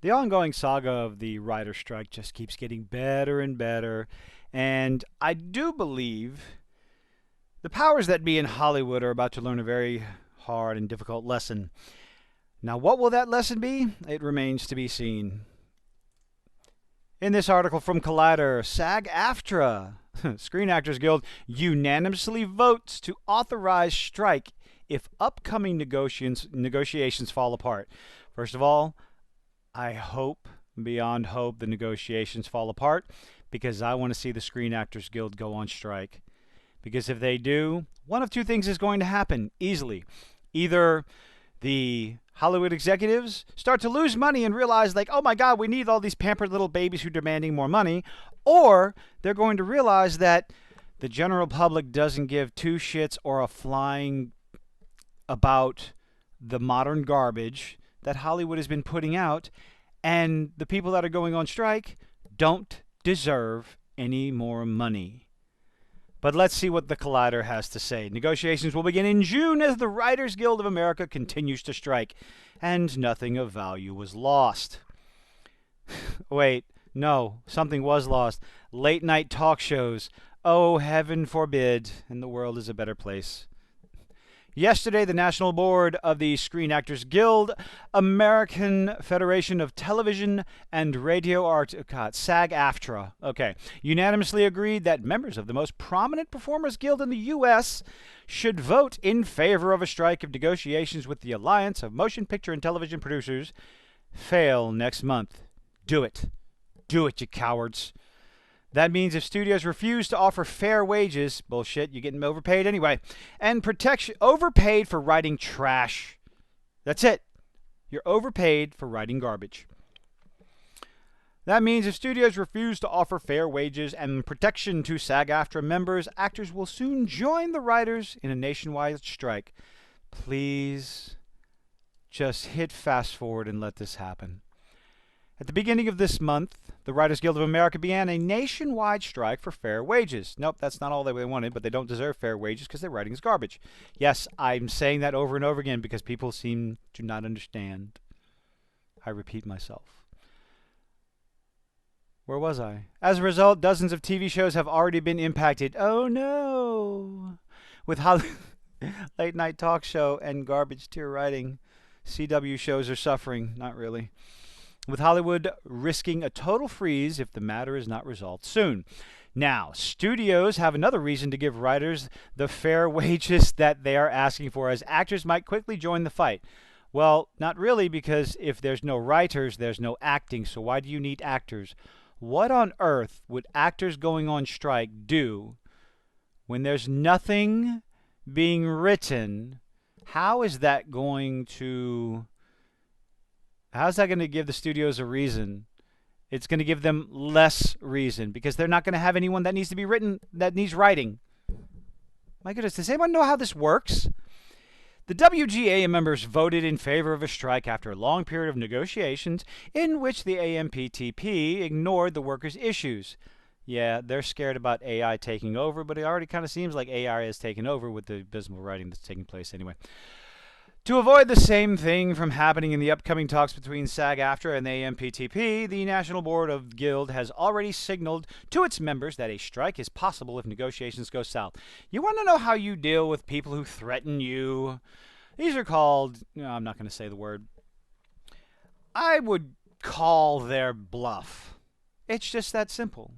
The ongoing saga of the writer strike just keeps getting better and better. And I do believe the powers that be in Hollywood are about to learn a very hard and difficult lesson. Now, what will that lesson be? It remains to be seen. In this article from Collider, SAG-AFTRA, Screen Actors Guild, unanimously votes to authorize strike if upcoming negotiations fall apart. First of all, I hope, beyond hope, the negotiations fall apart because I want to see the Screen Actors Guild go on strike. Because if they do, one of two things is going to happen easily. Either the Hollywood executives start to lose money and realize, like, oh my God, we need all these pampered little babies who are demanding more money, or they're going to realize that the general public doesn't give two shits or a flying about the modern garbage that Hollywood has been putting out, and the people that are going on strike don't deserve any more money. But let's see what the Collider has to say. Negotiations will begin in June as the Writers Guild of America continues to strike, and nothing of value was lost. Wait, no, something was lost. Late night talk shows. Oh, heaven forbid, and the world is a better place. Yesterday, the National Board of the Screen Actors Guild, American Federation of Television and Radio Arts, SAG-AFTRA, unanimously agreed that members of the most prominent performers guild in the U.S. should vote in favor of a strike if negotiations with the Alliance of Motion Picture and Television Producers fail next month. Do it. Do it, you cowards. That means if studios refuse to offer fair wages, bullshit, you're getting overpaid anyway, and protection, overpaid for writing trash. That's it. You're overpaid for writing garbage. That means if studios refuse to offer fair wages and protection to SAG-AFTRA members, actors will soon join the writers in a nationwide strike. Please just hit fast forward and let this happen. At the beginning of this month, the Writers Guild of America began a nationwide strike for fair wages. Nope, that's not all they wanted, but they don't deserve fair wages because their writing is garbage. Yes, I'm saying that over and over again because people seem to not understand. I repeat myself. Where was I? As a result, dozens of TV shows have already been impacted. Oh no! With late night talk show and garbage tier writing, CW shows are suffering. Not really. With Hollywood risking a total freeze if the matter is not resolved soon. Now, studios have another reason to give writers the fair wages that they are asking for, as actors might quickly join the fight. Well, not really, because if there's no writers, there's no acting, so why do you need actors? What on earth would actors going on strike do when there's nothing being written? How's that going to give the studios a reason? It's going to give them less reason because they're not going to have anyone that needs to be written, that needs writing. My goodness, does anyone know how this works? The WGA members voted in favor of a strike after a long period of negotiations in which the AMPTP ignored the workers' issues. Yeah, they're scared about AI taking over, but it already kind of seems like AI has taken over with the abysmal writing that's taking place anyway. To avoid the same thing from happening in the upcoming talks between SAG-AFTRA and the AMPTP, the National Board of Guild has already signaled to its members that a strike is possible if negotiations go south. You want to know how you deal with people who threaten you? These are called, no, I'm not going to say the word. I would call their bluff. It's just that simple.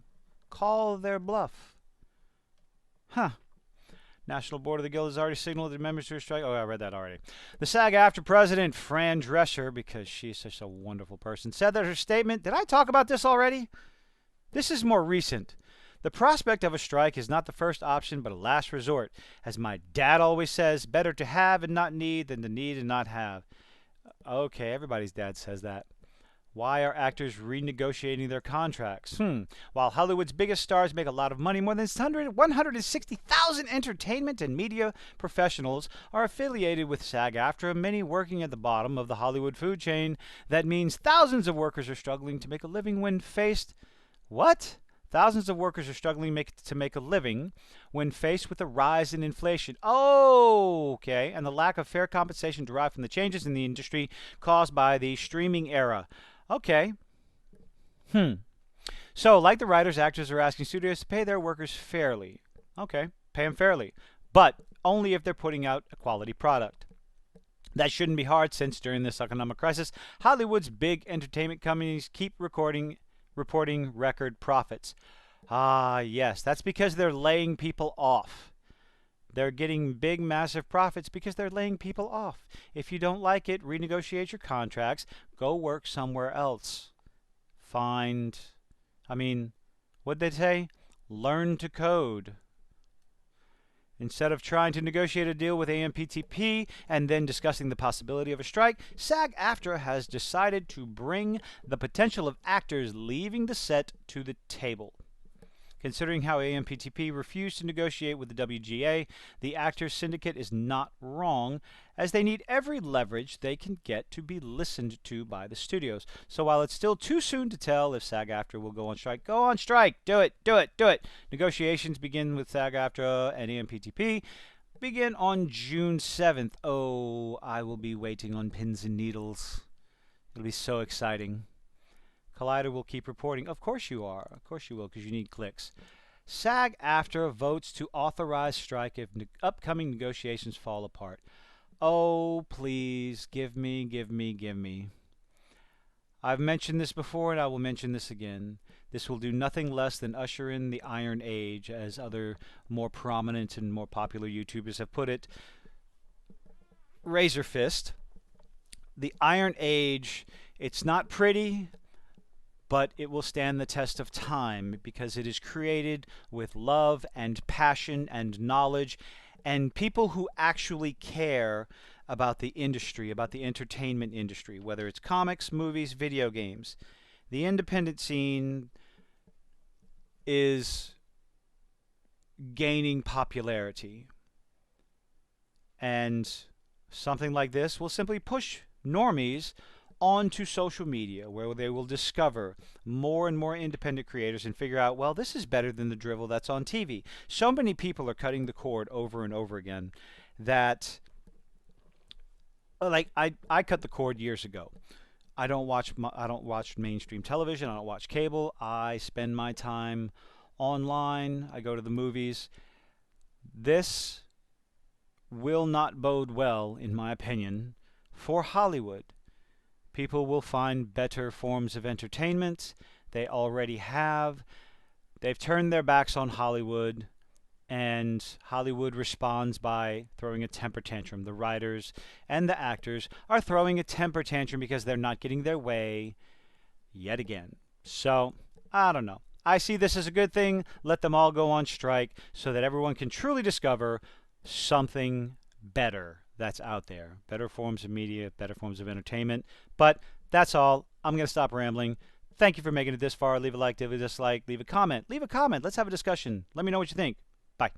Call their bluff. Huh. National Board of the Guild has already signaled the members to a strike. Oh, I read that already. The SAG-AFTRA president, Fran Drescher, because she's such a wonderful person, said that her statement, did I talk about this already? This is more recent. The prospect of a strike is not the first option, but a last resort. As my dad always says, better to have and not need than to need and not have. Okay, everybody's dad says that. Why are actors renegotiating their contracts? While Hollywood's biggest stars make a lot of money, more than 160,000 entertainment and media professionals are affiliated with SAG-AFTRA, many working at the bottom of the Hollywood food chain. That means thousands of workers are struggling to make a living when faced... What? Thousands of workers are struggling to make a living when faced with a rise in inflation. Oh, okay. And the lack of fair compensation derived from the changes in the industry caused by the streaming era. Okay. Hmm. So, like the writers, actors are asking studios to pay their workers fairly. Okay, pay them fairly, but only if they're putting out a quality product. That shouldn't be hard since during this economic crisis, Hollywood's big entertainment companies keep reporting record profits. Ah, yes, that's because they're laying people off. They're getting big, massive profits because they're laying people off. If you don't like it, renegotiate your contracts, go work somewhere else. Find, I mean, what'd they say? Learn to code. Instead of trying to negotiate a deal with AMPTP and then discussing the possibility of a strike, SAG-AFTRA has decided to bring the potential of actors leaving the set to the table. Considering how AMPTP refused to negotiate with the WGA, the Actors Syndicate is not wrong, as they need every leverage they can get to be listened to by the studios. So while it's still too soon to tell if SAG-AFTRA will go on strike. Do it, do it, do it. Negotiations begin with SAG-AFTRA and AMPTP. Begin on June 7th. Oh, I will be waiting on pins and needles. It'll be so exciting. Collider will keep reporting. Of course you are. Of course you will, because you need clicks. SAG-AFTRA votes to authorize strike if upcoming negotiations fall apart. Oh, please, give me, give me, give me. I've mentioned this before, and I will mention this again. This will do nothing less than usher in the Iron Age, as other more prominent and more popular YouTubers have put it. Razor Fist. The Iron Age, it's not pretty, but it will stand the test of time because it is created with love and passion and knowledge and people who actually care about the industry, about the entertainment industry, whether it's comics, movies, video games. The independent scene is gaining popularity. And something like this will simply push normies onto social media, where they will discover more and more independent creators and figure out, well, this is better than the drivel that's on TV. So many people are cutting the cord over and over again that, like, I cut the cord years ago. I don't watch mainstream television. I don't watch cable. I spend my time online. I go to the movies. This will not bode well, in my opinion, for Hollywood. People will find better forms of entertainment. They already have. They've turned their backs on Hollywood, and Hollywood responds by throwing a temper tantrum. The writers and the actors are throwing a temper tantrum because they're not getting their way yet again. So, I don't know. I see this as a good thing. Let them all go on strike so that everyone can truly discover something better that's out there. Better forms of media, better forms of entertainment. But that's all. I'm going to stop rambling. Thank you for making it this far. Leave a like, leave a dislike, leave a comment. Leave a comment. Let's have a discussion. Let me know what you think. Bye.